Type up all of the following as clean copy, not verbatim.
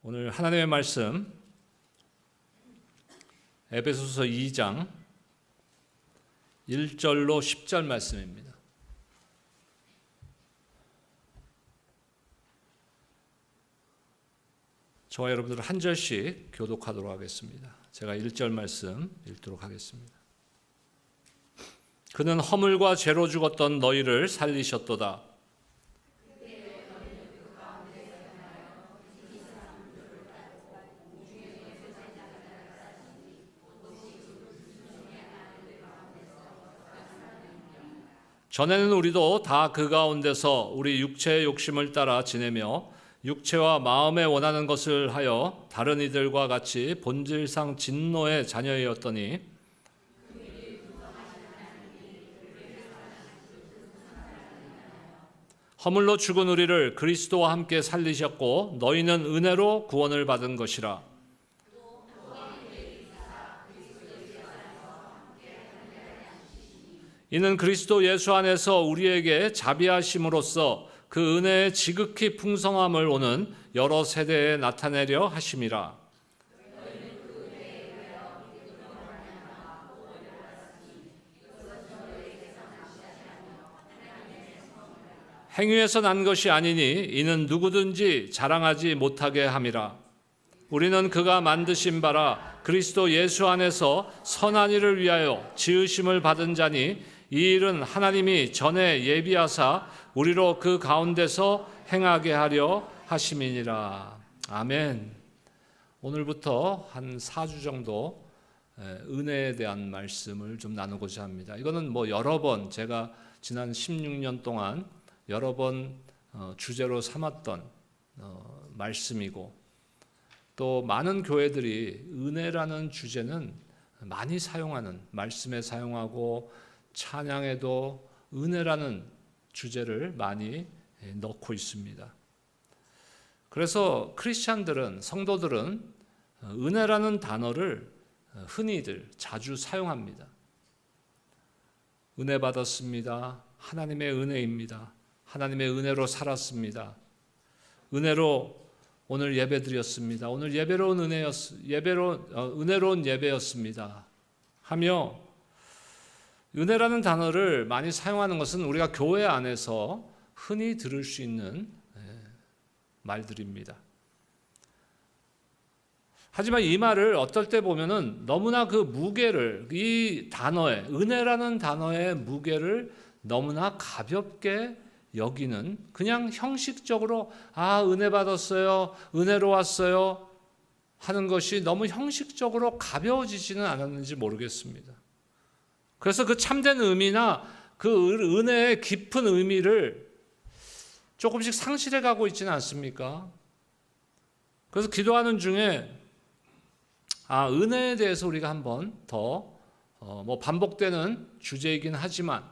오늘 하나님의 말씀 에베소서 2장 1절로 10절 말씀입니다. 저와 여러분들 한 절씩 교독하도록 하겠습니다. 제가 1절 말씀 읽도록 하겠습니다. 그는 허물과 죄로 죽었던 너희를 살리셨도다. 전에는 우리도 다 그 가운데서 우리 육체의 욕심을 따라 지내며 육체와 마음에 원하는 것을 하여 다른 이들과 같이 본질상 진노의 자녀였더니 허물로 죽은 우리를 그리스도와 함께 살리셨고 너희는 은혜로 구원을 받은 것이라. 이는 그리스도 예수 안에서 우리에게 자비하심으로써 그 은혜의 지극히 풍성함을 오는 여러 세대에 나타내려 하심이라. 행위에서 난 것이 아니니 이는 누구든지 자랑하지 못하게 함이라. 우리는 그가 만드신 바라 그리스도 예수 안에서 선한 일을 위하여 지으심을 받은 자니 이 일은 하나님이 전에 예비하사 우리로 그 가운데서 행하게 하려 하심이니라. 아멘. 오늘부터 한 4주 정도 은혜에 대한 말씀을 좀 나누고자 합니다. 이거는 여러 번 제가 지난 16년 동안 여러 번 주제로 삼았던 말씀이고 또 많은 교회들이 은혜라는 주제는 많이 사용하는, 말씀에 사용하고 찬양에도 은혜라는 주제를 많이 넣고 있습니다. 그래서 크리스찬들은, 성도들은 은혜라는 단어를 흔히들 자주 사용합니다. 은혜 받았습니다. 하나님의 은혜입니다. 하나님의 은혜로 살았습니다. 은혜로 오늘 예배 드렸습니다. 오늘 은혜로운 예배였습니다. 하며 은혜라는 단어를 많이 사용하는 것은 우리가 교회 안에서 흔히 들을 수 있는 말들입니다. 하지만 이 말을 어떨 때 보면은 너무나 그 무게를, 이 단어에, 은혜라는 단어의 무게를 너무나 가볍게 여기는, 그냥 형식적으로 은혜 받았어요, 은혜로 왔어요 하는 것이 너무 형식적으로 가벼워지지는 않았는지 모르겠습니다. 그래서 그 참된 의미나 그 은혜의 깊은 의미를 조금씩 상실해 가고 있지는 않습니까? 그래서 기도하는 중에 은혜에 대해서 우리가 한번 더 반복되는 주제이긴 하지만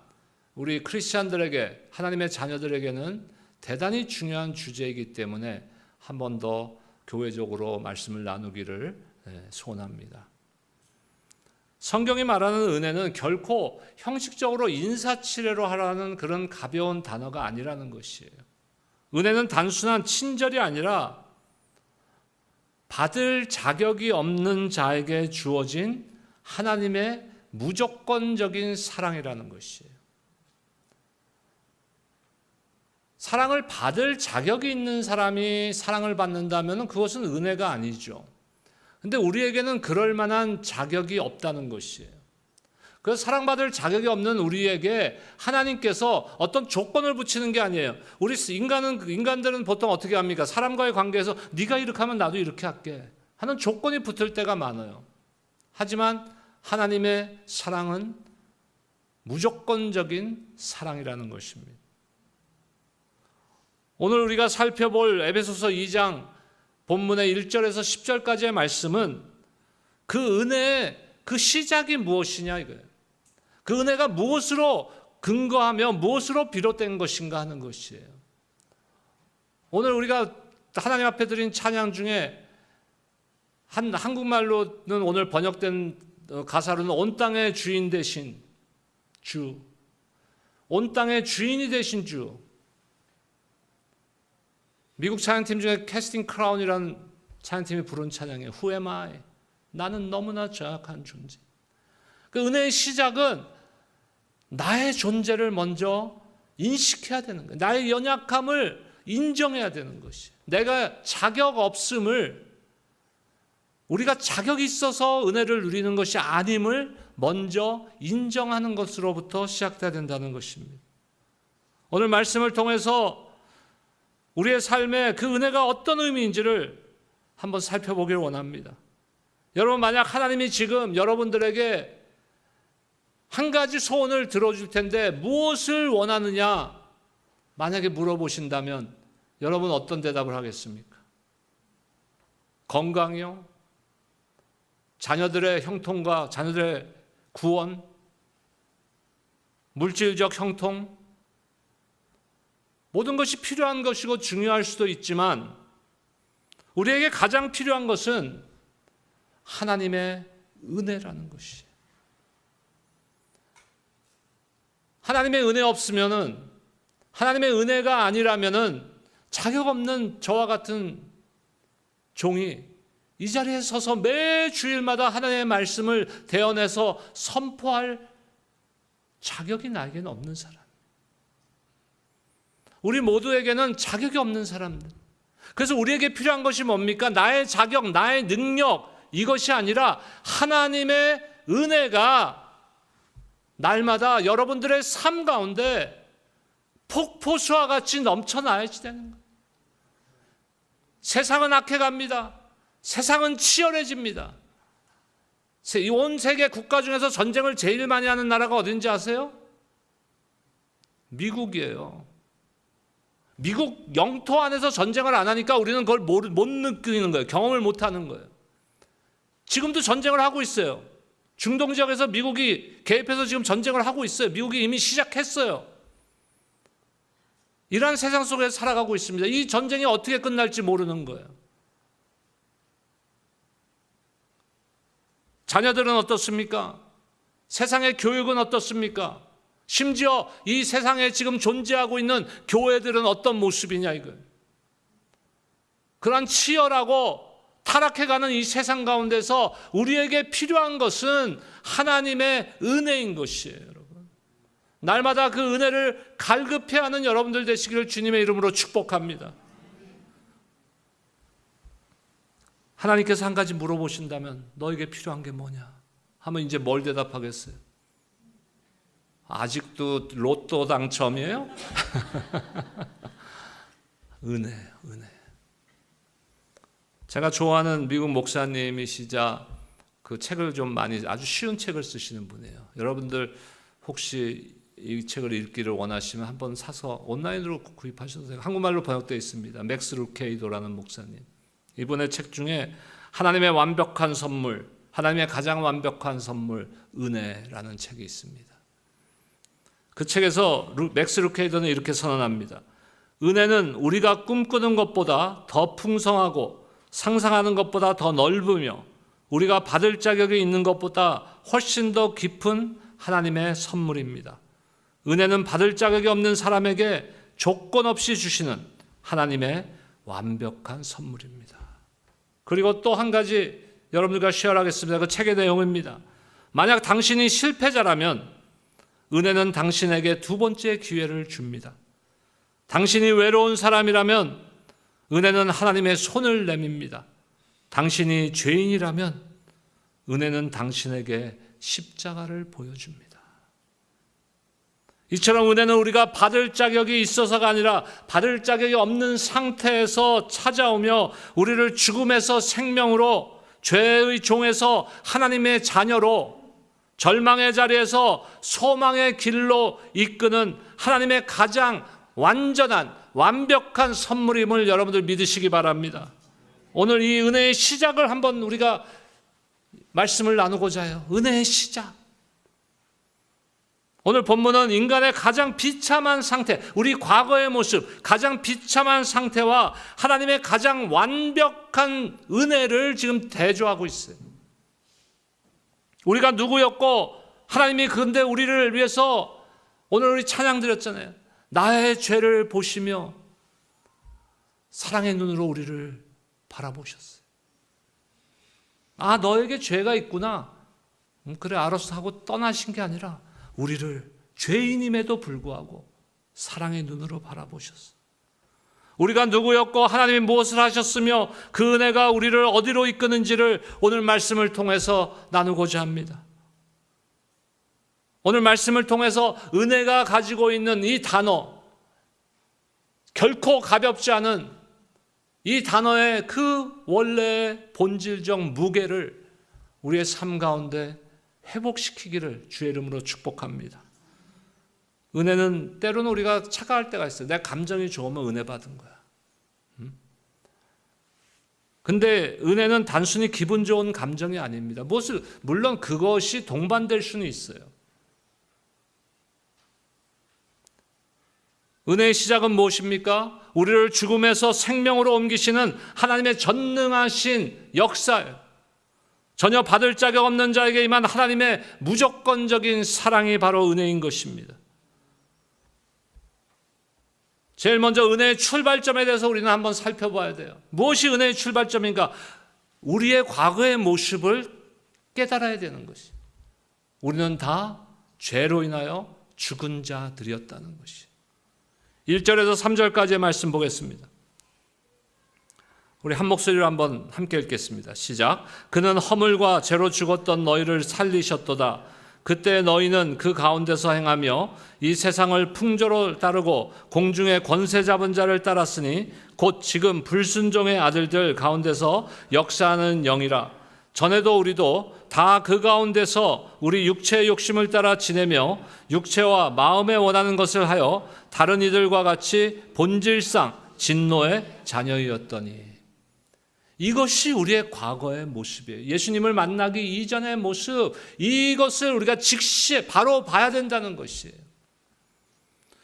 우리 크리스찬들에게, 하나님의 자녀들에게는 대단히 중요한 주제이기 때문에 한 번 더 교회적으로 말씀을 나누기를 소원합니다. 성경이 말하는 은혜는 결코 형식적으로 인사치레로 하라는 그런 가벼운 단어가 아니라는 것이에요. 은혜는 단순한 친절이 아니라 받을 자격이 없는 자에게 주어진 하나님의 무조건적인 사랑이라는 것이에요. 사랑을 받을 자격이 있는 사람이 사랑을 받는다면 그것은 은혜가 아니죠. 근데 우리에게는 그럴 만한 자격이 없다는 것이에요. 그래서 사랑받을 자격이 없는 우리에게 하나님께서 어떤 조건을 붙이는 게 아니에요. 우리 인간들은 보통 어떻게 합니까? 사람과의 관계에서 네가 이렇게 하면 나도 이렇게 할게 하는 조건이 붙을 때가 많아요. 하지만 하나님의 사랑은 무조건적인 사랑이라는 것입니다. 오늘 우리가 살펴볼 에베소서 2장 본문의 1절에서 10절까지의 말씀은 그 은혜의 그 시작이 무엇이냐 이거예요. 그 은혜가 무엇으로 근거하며 무엇으로 비롯된 것인가 하는 것이에요. 오늘 우리가 하나님 앞에 드린 찬양 중에 한국말로는 오늘 번역된 가사로는 온 땅의 주인 되신 주, 온 땅의 주인이 되신 주. 미국 찬양팀 중에 캐스팅 크라운이라는 찬양팀이 부른 찬양에 Who am I? 나는 너무나 저약한 존재. 그 은혜의 시작은 나의 존재를 먼저 인식해야 되는 거예요. 나의 연약함을 인정해야 되는 것이. 내가 자격 없음을, 우리가 자격이 있어서 은혜를 누리는 것이 아님을 먼저 인정하는 것으로부터 시작돼야 된다는 것입니다. 오늘 말씀을 통해서 우리의 삶에 그 은혜가 어떤 의미인지를 한번 살펴보길 원합니다. 여러분, 만약 하나님이 지금 여러분들에게 한 가지 소원을 들어줄 텐데 무엇을 원하느냐 만약에 물어보신다면 여러분 어떤 대답을 하겠습니까? 건강이요? 자녀들의 형통과 자녀들의 구원? 물질적 형통? 모든 것이 필요한 것이고 중요할 수도 있지만 우리에게 가장 필요한 것은 하나님의 은혜라는 것이에요. 하나님의 은혜 없으면은, 하나님의 은혜가 아니라면은 자격 없는 저와 같은 종이 이 자리에 서서 매 주일마다 하나님의 말씀을 대언해서 선포할 자격이 나에게는 없는 사람. 우리 모두에게는 자격이 없는 사람들. 그래서 우리에게 필요한 것이 뭡니까? 나의 자격, 나의 능력, 이것이 아니라 하나님의 은혜가 날마다 여러분들의 삶 가운데 폭포수와 같이 넘쳐나야지 되는 거예요. 세상은 악해갑니다. 세상은 치열해집니다. 온 세계 국가 중에서 전쟁을 제일 많이 하는 나라가 어딘지 아세요? 미국이에요. 미국 영토 안에서 전쟁을 안 하니까 우리는 그걸 못 느끼는 거예요. 경험을 못 하는 거예요. 지금도 전쟁을 하고 있어요. 중동 지역에서 미국이 개입해서 지금 전쟁을 하고 있어요. 미국이 이미 시작했어요. 이러한 세상 속에 살아가고 있습니다. 이 전쟁이 어떻게 끝날지 모르는 거예요. 자녀들은 어떻습니까? 세상의 교육은 어떻습니까? 심지어 이 세상에 지금 존재하고 있는 교회들은 어떤 모습이냐 이거예요. 그러한 치열하고 타락해가는 이 세상 가운데서 우리에게 필요한 것은 하나님의 은혜인 것이에요, 여러분. 날마다 그 은혜를 갈급해하는 여러분들 되시기를 주님의 이름으로 축복합니다. 하나님께서 한 가지 물어보신다면 너에게 필요한 게 뭐냐? 하면 이제 뭘 대답하겠어요? 아직도 로또 당첨이에요? 은혜. 제가 좋아하는 미국 목사님이시자 그 책을 좀 많이, 아주 쉬운 책을 쓰시는 분이에요. 여러분들 혹시 이 책을 읽기를 원하시면 한번 사서 온라인으로 구입하셔도 돼요. 한국말로 번역되어 있습니다. 맥스 루케이도라는 목사님. 이분의 책 중에 하나님의 완벽한 선물, 하나님의 가장 완벽한 선물, 은혜라는 책이 있습니다. 그 책에서 맥스 루케이도는 이렇게 선언합니다. 은혜는 우리가 꿈꾸는 것보다 더 풍성하고 상상하는 것보다 더 넓으며 우리가 받을 자격이 있는 것보다 훨씬 더 깊은 하나님의 선물입니다. 은혜는 받을 자격이 없는 사람에게 조건 없이 주시는 하나님의 완벽한 선물입니다. 그리고 또 한 가지 여러분들과 쉐어하겠습니다. 그 책의 내용입니다. 만약 당신이 실패자라면 은혜는 당신에게 두 번째 기회를 줍니다. 당신이 외로운 사람이라면 은혜는 하나님의 손을 내밉니다. 당신이 죄인이라면 은혜는 당신에게 십자가를 보여줍니다. 이처럼 은혜는 우리가 받을 자격이 있어서가 아니라 받을 자격이 없는 상태에서 찾아오며 우리를 죽음에서 생명으로, 죄의 종에서 하나님의 자녀로, 절망의 자리에서 소망의 길로 이끄는 하나님의 가장 완전한 완벽한 선물임을 여러분들 믿으시기 바랍니다. 오늘 이 은혜의 시작을 한번 우리가 말씀을 나누고자 해요. 은혜의 시작. 오늘 본문은 인간의 가장 비참한 상태, 우리 과거의 모습, 가장 비참한 상태와 하나님의 가장 완벽한 은혜를 지금 대조하고 있어요. 우리가 누구였고 하나님이 근데 우리를 위해서 오늘 우리 찬양 드렸잖아요. 나의 죄를 보시며 사랑의 눈으로 우리를 바라보셨어요. 아, 너에게 죄가 있구나. 그래, 알아서 하고 떠나신 게 아니라 우리를 죄인임에도 불구하고 사랑의 눈으로 바라보셨어. 우리가 누구였고 하나님이 무엇을 하셨으며 그 은혜가 우리를 어디로 이끄는지를 오늘 말씀을 통해서 나누고자 합니다. 오늘 말씀을 통해서 은혜가 가지고 있는 이 단어, 결코 가볍지 않은 이 단어의 그 원래의 본질적 무게를 우리의 삶 가운데 회복시키기를 주의 이름으로 축복합니다. 은혜는 때로는 우리가 착각할 때가 있어요. 내 감정이 좋으면 은혜 받은 거야. 근데 은혜는 단순히 기분 좋은 감정이 아닙니다. 물론 그것이 동반될 수는 있어요. 은혜의 시작은 무엇입니까? 우리를 죽음에서 생명으로 옮기시는 하나님의 전능하신 역사예요. 전혀 받을 자격 없는 자에게 임한 하나님의 무조건적인 사랑이 바로 은혜인 것입니다. 제일 먼저 은혜의 출발점에 대해서 우리는 한번 살펴봐야 돼요. 무엇이 은혜의 출발점인가? 우리의 과거의 모습을 깨달아야 되는 것이. 우리는 다 죄로 인하여 죽은 자들이었다는 것이. 1절에서 3절까지의 말씀 보겠습니다. 우리 한 목소리로 한번 함께 읽겠습니다. 시작. 그는 허물과 죄로 죽었던 너희를 살리셨도다. 그때 너희는 그 가운데서 행하며 이 세상을 풍조로 따르고 공중의 권세 잡은 자를 따랐으니 곧 지금 불순종의 아들들 가운데서 역사하는 영이라. 전에도 우리도 다 그 가운데서 우리 육체의 욕심을 따라 지내며 육체와 마음에 원하는 것을 하여 다른 이들과 같이 본질상 진노의 자녀이었더니. 이것이 우리의 과거의 모습이에요. 예수님을 만나기 이전의 모습, 이것을 우리가 즉시 바로 봐야 된다는 것이에요.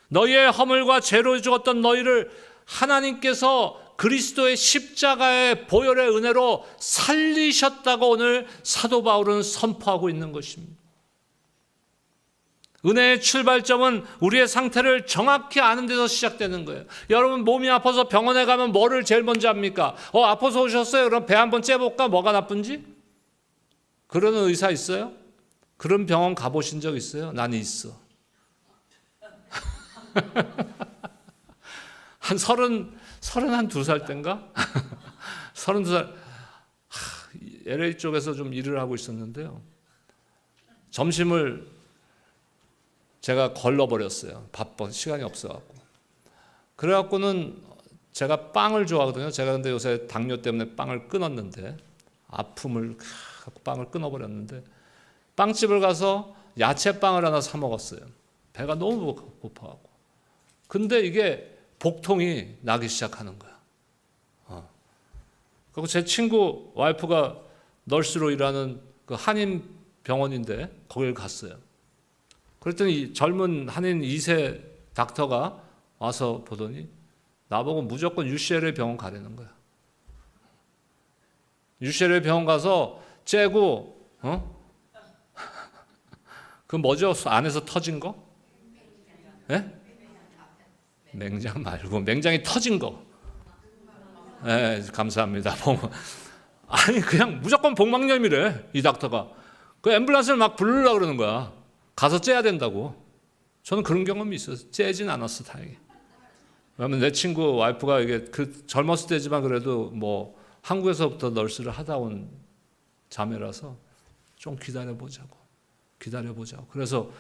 너희의 허물과 죄로 죽었던 너희를 하나님께서 그리스도의 십자가의 보혈의 은혜로 살리셨다고 오늘 사도 바울은 선포하고 있는 것입니다. 은혜의 출발점은 우리의 상태를 정확히 아는 데서 시작되는 거예요. 여러분 몸이 아파서 병원에 가면 뭐를 제일 먼저 합니까? 아파서 오셨어요? 그럼 배 한번 째볼까? 뭐가 나쁜지? 그러는 의사 있어요? 그런 병원 가보신 적 있어요? 나는 있어. 한 32살 때인가? 32살. LA 쪽에서 좀 일을 하고 있었는데요. 점심을 제가 걸러버렸어요. 바빠 시간이 없어갖고. 그래갖고는 제가 빵을 좋아하거든요. 제가 근데 요새 당뇨 때문에 빵을 끊었는데 아픔을 갖고 빵을 끊어버렸는데 빵집을 가서 야채빵을 하나 사 먹었어요. 배가 너무 고파갖고. 근데 이게 복통이 나기 시작하는 거야. 그리고 제 친구 와이프가 널스로 일하는 그 한인 병원인데 거길 갔어요. 그랬더니 젊은 한인 2세 닥터가 와서 보더니 나보고 무조건 UCLA 병원 가라는 거야. UCLA 병원 가서 째고 그 뭐죠? 안에서 터진 거? 예? 맹장 말고 맹장이 터진 거. 네, 감사합니다. 아니 그냥 무조건 복막염이래 이 닥터가. 그 앰뷸런스를 막 부르려고 그러는 거야. 가서 째야 된다고. 저는 그런 경험이 있어서 째진 않았어, 다행히. 왜냐면 내 친구 와이프가 이게 그 젊었을 때지만 그래도 뭐 한국에서부터 널스를 하다 온 자매라서 좀 기다려보자고. 그래서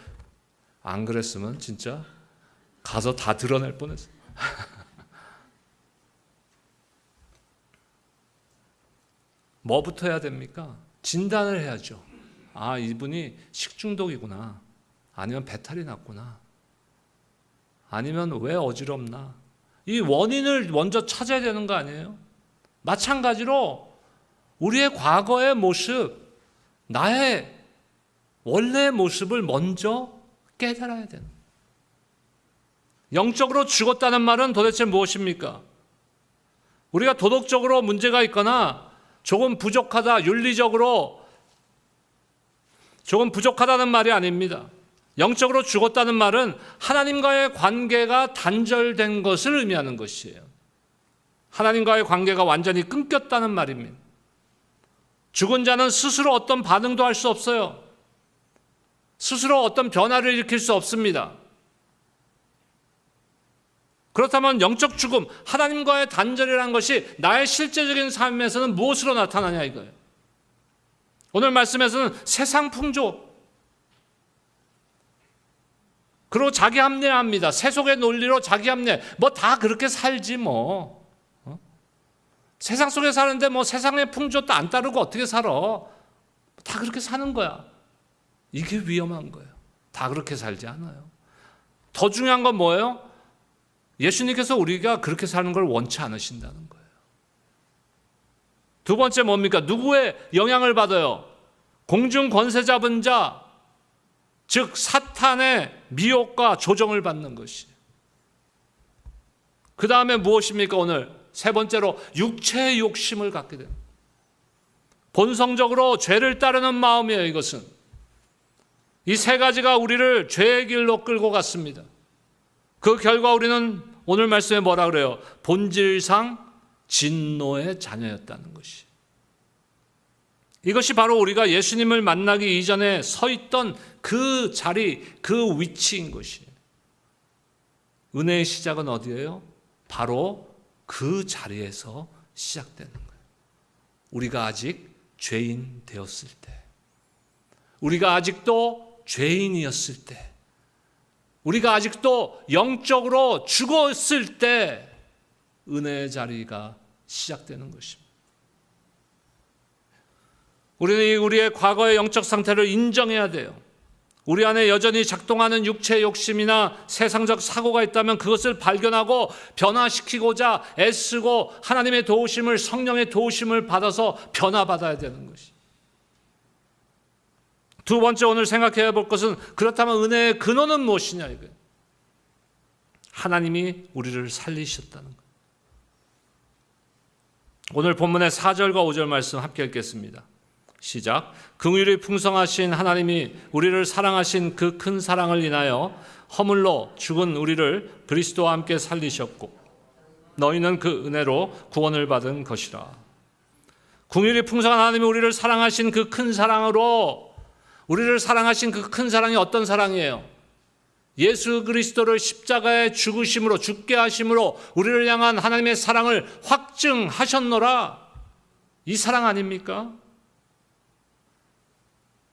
안 그랬으면 진짜 가서 다 드러낼 뻔했어. 뭐부터 해야 됩니까? 진단을 해야죠. 아, 이분이 식중독이구나. 아니면 배탈이 났구나. 아니면 왜 어지럽나. 이 원인을 먼저 찾아야 되는 거 아니에요? 마찬가지로 우리의 과거의 모습, 나의 원래의 모습을 먼저 깨달아야 되는 거예요. 영적으로 죽었다는 말은 도대체 무엇입니까? 우리가 도덕적으로 문제가 있거나 조금 부족하다, 윤리적으로 조금 부족하다는 말이 아닙니다. 영적으로 죽었다는 말은 하나님과의 관계가 단절된 것을 의미하는 것이에요. 하나님과의 관계가 완전히 끊겼다는 말입니다. 죽은 자는 스스로 어떤 반응도 할 수 없어요. 스스로 어떤 변화를 일으킬 수 없습니다. 그렇다면 영적 죽음, 하나님과의 단절이라는 것이 나의 실제적인 삶에서는 무엇으로 나타나냐 이거예요. 오늘 말씀에서는 세상 풍조, 그리고 자기 합리화합니다. 세속의 논리로 자기 합리화. 뭐 다 그렇게 살지 뭐. 세상 속에 사는데 뭐 세상의 풍조도 안 따르고 어떻게 살아. 다 그렇게 사는 거야. 이게 위험한 거예요. 다 그렇게 살지 않아요. 더 중요한 건 뭐예요? 예수님께서 우리가 그렇게 사는 걸 원치 않으신다는 거예요. 두 번째 뭡니까? 누구의 영향을 받아요? 공중 권세 잡은 자, 즉 사탄의 미혹과 조정을 받는 것이에요. 그 다음에 무엇입니까? 오늘 세 번째로 육체의 욕심을 갖게 됩니다. 본성적으로 죄를 따르는 마음이에요. 이것은 이 세 가지가 우리를 죄의 길로 끌고 갔습니다. 그 결과 우리는 오늘 말씀에 뭐라 그래요? 본질상 진노의 자녀였다는 것이. 이것이 바로 우리가 예수님을 만나기 이전에 서 있던 그 자리, 그 위치인 것이에요. 은혜의 시작은 어디예요? 바로 그 자리에서 시작되는 거예요. 우리가 아직 죄인 되었을 때, 우리가 아직도 죄인이었을 때, 우리가 아직도 영적으로 죽었을 때 은혜의 자리가 시작되는 것입니다. 우리는 우리의 과거의 영적 상태를 인정해야 돼요. 우리 안에 여전히 작동하는 육체의 욕심이나 세상적 사고가 있다면 그것을 발견하고 변화시키고자 애쓰고 하나님의 도우심을, 성령의 도우심을 받아서 변화받아야 되는 것이. 두 번째 오늘 생각해야 볼 것은, 그렇다면 은혜의 근원은 무엇이냐 이거예요. 하나님이 우리를 살리셨다는 거예요. 오늘 본문의 4절과 5절 말씀 함께 읽겠습니다. 시작. 긍휼이 풍성하신 하나님이 우리를 사랑하신 그 큰 사랑을 인하여 허물로 죽은 우리를 그리스도와 함께 살리셨고 너희는 그 은혜로 구원을 받은 것이라. 긍휼이 풍성한 하나님이 우리를 사랑하신 그 큰 사랑으로, 우리를 사랑하신 그 큰 사랑이 어떤 사랑이에요? 예수 그리스도를 십자가에 죽으심으로, 죽게 하심으로 우리를 향한 하나님의 사랑을 확증하셨노라. 이 사랑 아닙니까?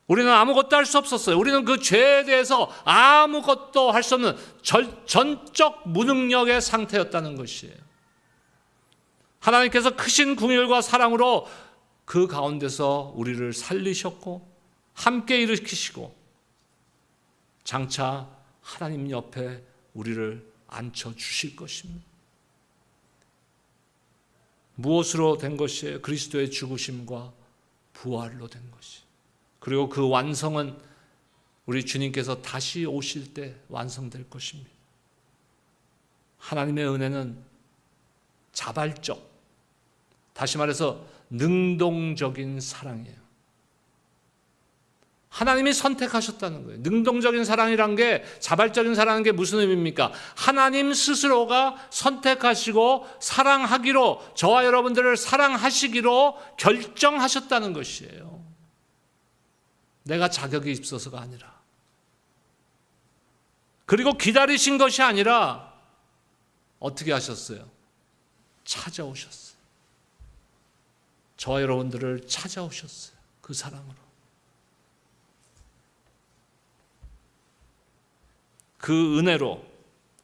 우리는 아무것도 할 수 없었어요. 우리는 그 죄에 대해서 아무것도 할 수 없는 전적 무능력의 상태였다는 것이에요. 하나님께서 크신 긍휼과 사랑으로 그 가운데서 우리를 살리셨고 함께 일으키시고 장차 하나님 옆에 우리를 앉혀주실 것입니다. 무엇으로 된 것이에요? 그리스도의 죽으심과 부활로 된 것이에요. 그리고 그 완성은 우리 주님께서 다시 오실 때 완성될 것입니다. 하나님의 은혜는 자발적, 다시 말해서 능동적인 사랑이에요. 하나님이 선택하셨다는 거예요. 능동적인 사랑이란 게, 자발적인 사랑인 게 무슨 의미입니까? 하나님 스스로가 선택하시고 사랑하기로, 저와 여러분들을 사랑하시기로 결정하셨다는 것이에요. 내가 자격이 있어서가 아니라. 그리고 기다리신 것이 아니라 어떻게 하셨어요? 찾아오셨어요. 저와 여러분들을 찾아오셨어요. 그 사랑으로. 그 은혜로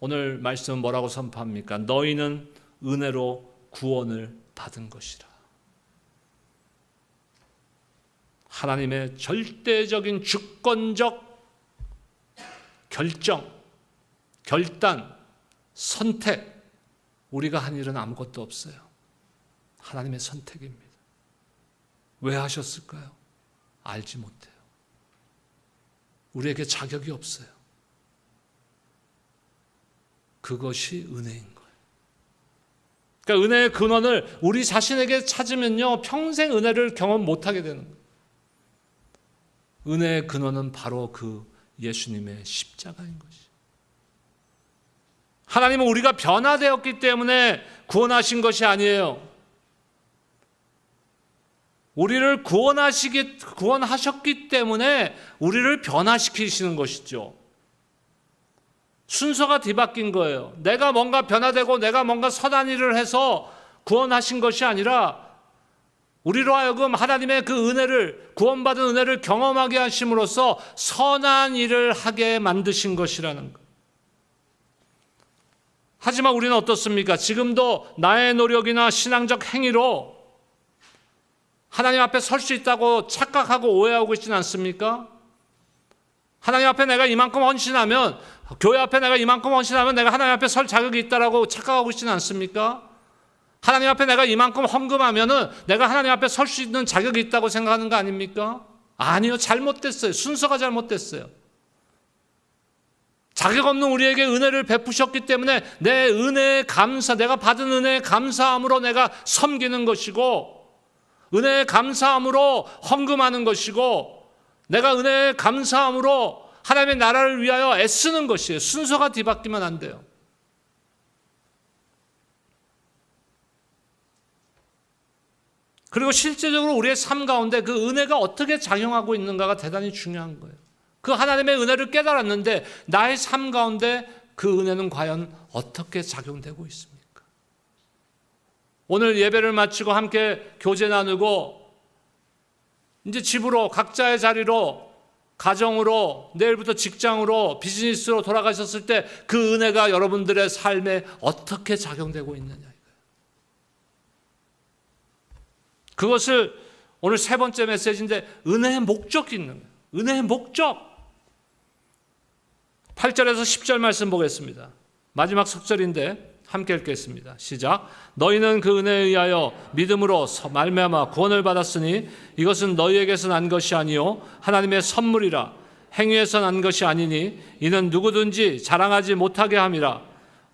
오늘 말씀은 뭐라고 선포합니까? 너희는 은혜로 구원을 받은 것이라. 하나님의 절대적인 주권적 결정, 결단, 선택, 우리가 한 일은 아무것도 없어요. 하나님의 선택입니다. 왜 하셨을까요? 알지 못해요. 우리에게 자격이 없어요. 그것이 은혜인 거예요. 그러니까 은혜의 근원을 우리 자신에게 찾으면요, 평생 은혜를 경험 못하게 되는 거예요. 은혜의 근원은 바로 그 예수님의 십자가인 것이. 하나님은 우리가 변화되었기 때문에 구원하신 것이 아니에요. 우리를 구원하셨기 때문에 우리를 변화시키시는 것이죠. 순서가 뒤바뀐 거예요. 내가 뭔가 변화되고 내가 뭔가 선한 일을 해서 구원하신 것이 아니라 우리로 하여금 하나님의 그 은혜를, 구원받은 은혜를 경험하게 하심으로써 선한 일을 하게 만드신 것이라는 것. 하지만 우리는 어떻습니까? 지금도 나의 노력이나 신앙적 행위로 하나님 앞에 설 수 있다고 착각하고 오해하고 있지는 않습니까? 하나님 앞에 내가 이만큼 헌신하면, 교회 앞에 내가 이만큼 헌신하면 내가 하나님 앞에 설 자격이 있다라고 착각하고 있지는 않습니까? 하나님 앞에 내가 이만큼 헌금하면은 내가 하나님 앞에 설 수 있는 자격이 있다고 생각하는 거 아닙니까? 아니요, 잘못됐어요. 순서가 잘못됐어요. 자격 없는 우리에게 은혜를 베푸셨기 때문에 내 은혜에 내가 받은 은혜에 감사함으로 내가 섬기는 것이고, 은혜에 감사함으로 헌금하는 것이고, 내가 은혜에 감사함으로 하나님의 나라를 위하여 애쓰는 것이에요. 순서가 뒤바뀌면 안 돼요. 그리고 실제적으로 우리의 삶 가운데 그 은혜가 어떻게 작용하고 있는가가 대단히 중요한 거예요. 그 하나님의 은혜를 깨달았는데 나의 삶 가운데 그 은혜는 과연 어떻게 작용되고 있습니까? 오늘 예배를 마치고 함께 교제 나누고 이제 집으로, 각자의 자리로, 가정으로, 내일부터 직장으로, 비즈니스로 돌아가셨을 때 그 은혜가 여러분들의 삶에 어떻게 작용되고 있느냐. 그것을 오늘 세 번째 메시지인데, 은혜의 목적이 있는 거예요. 은혜의 목적. 8절에서 10절 말씀 보겠습니다. 마지막 석절인데 함께 읽겠습니다. 시작. 너희는 그 은혜에 의하여 믿음으로 말미암아 구원을 받았으니 이것은 너희에게서 난 것이 아니요 하나님의 선물이라. 행위에서 난 것이 아니니 이는 누구든지 자랑하지 못하게 함이라.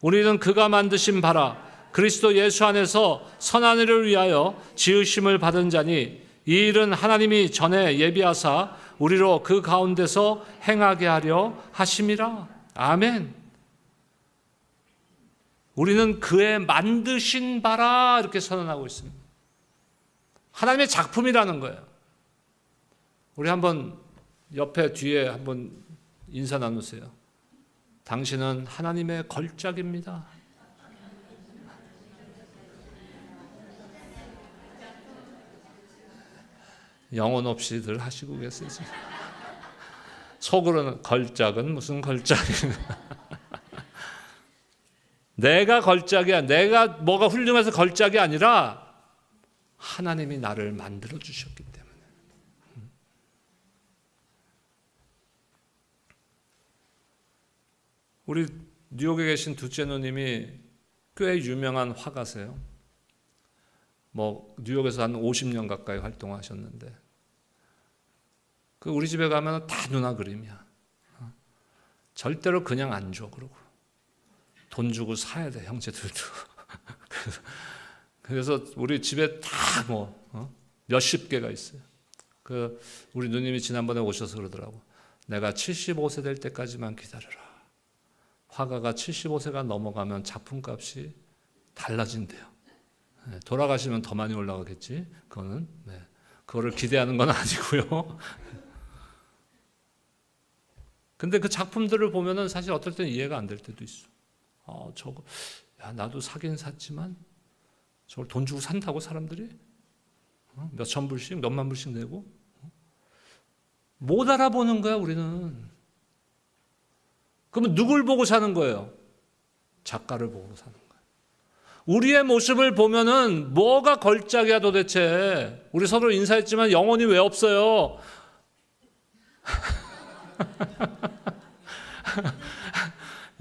우리는 그가 만드신 바라 그리스도 예수 안에서 선한 일을 위하여 지으심을 받은 자니 이 일은 하나님이 전에 예비하사 우리로 그 가운데서 행하게 하려 하심이라. 아멘. 우리는 그의 만드신 바라 이렇게 선언하고 있습니다. 하나님의 작품이라는 거예요. 우리 한번 옆에 뒤에 한번 인사 나누세요. 당신은 하나님의 걸작입니다. 영혼 없이들 하시고 계세요. 속으로는 걸작은 무슨 걸작이야. 내가 걸작이야. 내가 뭐가 훌륭해서 걸작이 아니라 하나님이 나를 만들어 주셨기 때문에. 우리 뉴욕에 계신 둘째 누님이 꽤 유명한 화가세요. 뉴욕에서 한 50년 가까이 활동하셨는데, 우리 집에 가면 다 누나 그림이야. 절대로 그냥 안 줘. 그러고 돈 주고 사야 돼, 형제들도. 그래서 우리 집에 다 몇십 개가 있어요. 우리 누님이 지난번에 오셔서 그러더라고. 내가 75세 될 때까지만 기다려라. 화가가 75세가 넘어가면 작품값이 달라진대요. 돌아가시면 더 많이 올라가겠지. 그거는 그거를 기대하는 건 아니고요. 근데 그 작품들을 보면은 사실 어떨 때는 이해가 안 될 때도 있어. 저거 나도 사긴 샀지만 저걸 돈 주고 산다고 사람들이 몇천 불씩 몇만 불씩 내고 못 알아보는 거야 우리는. 그러면 누굴 보고 사는 거예요? 작가를 보고 사는 거예요. 우리의 모습을 보면은 뭐가 걸작이야 도대체. 우리 서로 인사했지만 영혼이 왜 없어요?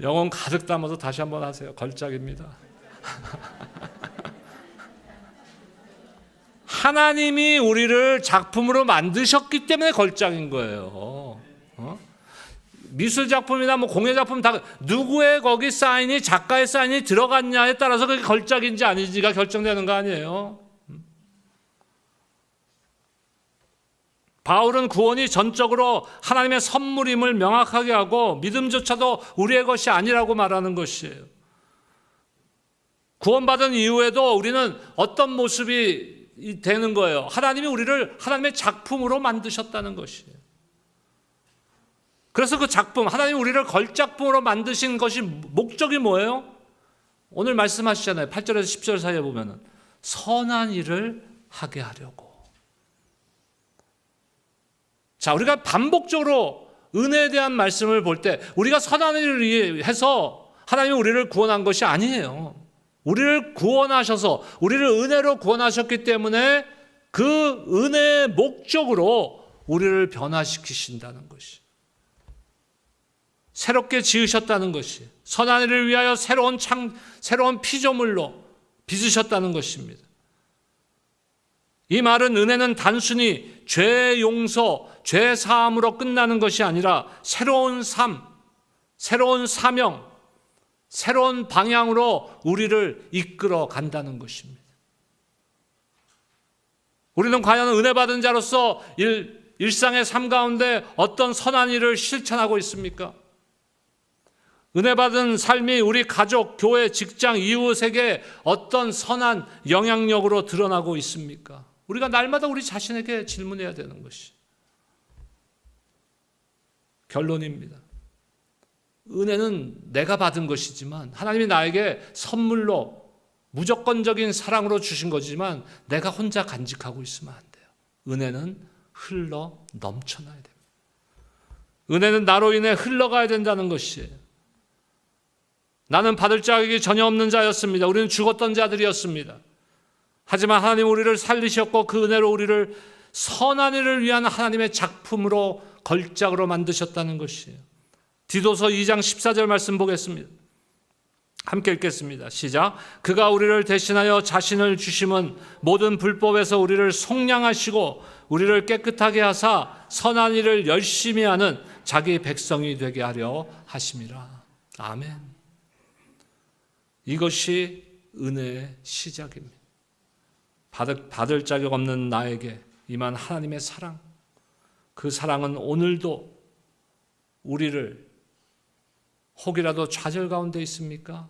영혼 가득 담아서 다시 한번 하세요. 걸작입니다. 하나님이 우리를 작품으로 만드셨기 때문에 걸작인 거예요. 미술 작품이나 공예 작품 다 누구의 거기 사인이, 작가의 사인이 들어갔냐에 따라서 그게 걸작인지 아닌지가 결정되는 거 아니에요. 바울은 구원이 전적으로 하나님의 선물임을 명확하게 하고 믿음조차도 우리의 것이 아니라고 말하는 것이에요. 구원받은 이후에도 우리는 어떤 모습이 되는 거예요. 하나님이 우리를 하나님의 작품으로 만드셨다는 것이에요. 그래서 그 작품, 하나님이 우리를 걸작품으로 만드신 것이 목적이 뭐예요? 오늘 말씀하시잖아요. 8절에서 10절 사이에 보면은 선한 일을 하게 하려고. 자, 우리가 반복적으로 은혜에 대한 말씀을 볼 때 우리가 선한 일을 해서 하나님이 우리를 구원한 것이 아니에요. 우리를 구원하셔서 우리를 은혜로 구원하셨기 때문에 그 은혜의 목적으로 우리를 변화시키신다는 것이, 새롭게 지으셨다는 것이, 선한 일을 위하여 새로운 피조물로 빚으셨다는 것입니다. 이 말은 은혜는 단순히 죄 용서, 죄 사함으로 끝나는 것이 아니라 새로운 삶, 새로운 사명, 새로운 방향으로 우리를 이끌어 간다는 것입니다. 우리는 과연 은혜 받은 자로서 일상의 삶 가운데 어떤 선한 일을 실천하고 있습니까? 은혜 받은 삶이 우리 가족, 교회, 직장, 이웃에게 어떤 선한 영향력으로 드러나고 있습니까? 우리가 날마다 우리 자신에게 질문해야 되는 것이 결론입니다. 은혜는 내가 받은 것이지만, 하나님이 나에게 선물로 무조건적인 사랑으로 주신 거지만 내가 혼자 간직하고 있으면 안 돼요. 은혜는 흘러 넘쳐나야 됩니다. 은혜는 나로 인해 흘러가야 된다는 것이에요. 나는 받을 자격이 전혀 없는 자였습니다. 우리는 죽었던 자들이었습니다. 하지만 하나님 우리를 살리셨고 그 은혜로 우리를 선한 일을 위한 하나님의 작품으로 걸작으로 만드셨다는 것이에요. 디도서 2장 14절 말씀 보겠습니다. 함께 읽겠습니다. 시작. 그가 우리를 대신하여 자신을 주심은 모든 불법에서 우리를 속량하시고 우리를 깨끗하게 하사 선한 일을 열심히 하는 자기 백성이 되게 하려 하심이라. 아멘. 이것이 은혜의 시작입니다. 받을 자격 없는 나에게 임한 하나님의 사랑, 그 사랑은 오늘도 우리를 혹이라도 좌절 가운데 있습니까?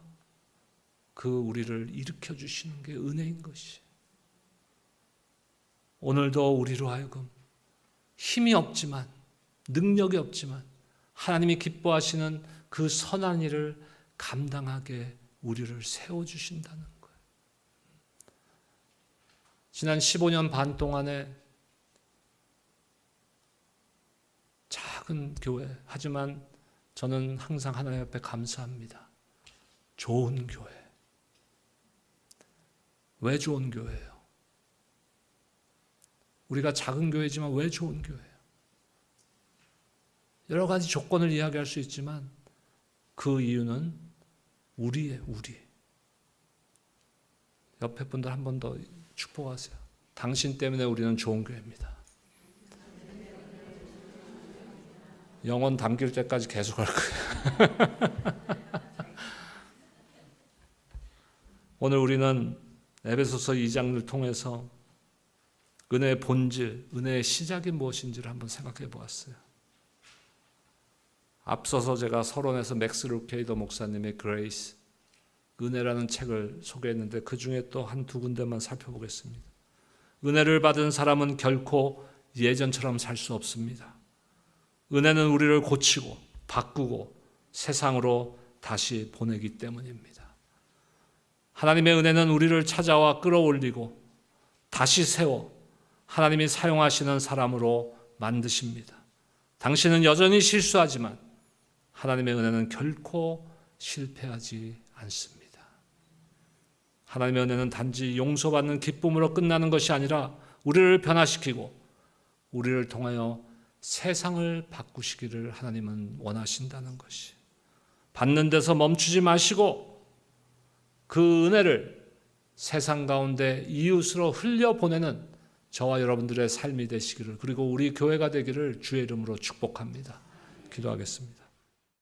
그 우리를 일으켜 주시는 게 은혜인 것이. 오늘도 우리로 하여금 힘이 없지만, 능력이 없지만 하나님이 기뻐하시는 그 선한 일을 감당하게 우리를 세워주신다는 거예요. 지난 15년 반 동안에 작은 교회, 하지만 저는 항상 하나님 앞에 감사합니다. 좋은 교회. 왜 좋은 교회예요? 우리가 작은 교회지만 왜 좋은 교회예요? 여러 가지 조건을 이야기할 수 있지만 그 이유는 우리예요, 우리. 옆에 분들 한 번 더 축복하세요. 당신 때문에 우리는 좋은 교회입니다. 영혼 담길 때까지 계속 할 거예요. 오늘 우리는 에베소서 2장을 통해서 은혜의 본질, 은혜의 시작이 무엇인지를 한번 생각해 보았어요. 앞서서 제가 서론에서 맥스 루케이더 목사님의 그레이스, 은혜라는 책을 소개했는데 그 중에 또 한두 군데만 살펴보겠습니다. 은혜를 받은 사람은 결코 예전처럼 살 수 없습니다. 은혜는 우리를 고치고 바꾸고 세상으로 다시 보내기 때문입니다. 하나님의 은혜는 우리를 찾아와 끌어올리고 다시 세워 하나님이 사용하시는 사람으로 만드십니다. 당신은 여전히 실수하지만 하나님의 은혜는 결코 실패하지 않습니다. 하나님의 은혜는 단지 용서받는 기쁨으로 끝나는 것이 아니라 우리를 변화시키고 우리를 통하여 세상을 바꾸시기를 하나님은 원하신다는 것이. 받는 데서 멈추지 마시고 그 은혜를 세상 가운데 이웃으로 흘려보내는 저와 여러분들의 삶이 되시기를, 그리고 우리 교회가 되기를 주의 이름으로 축복합니다. 기도하겠습니다.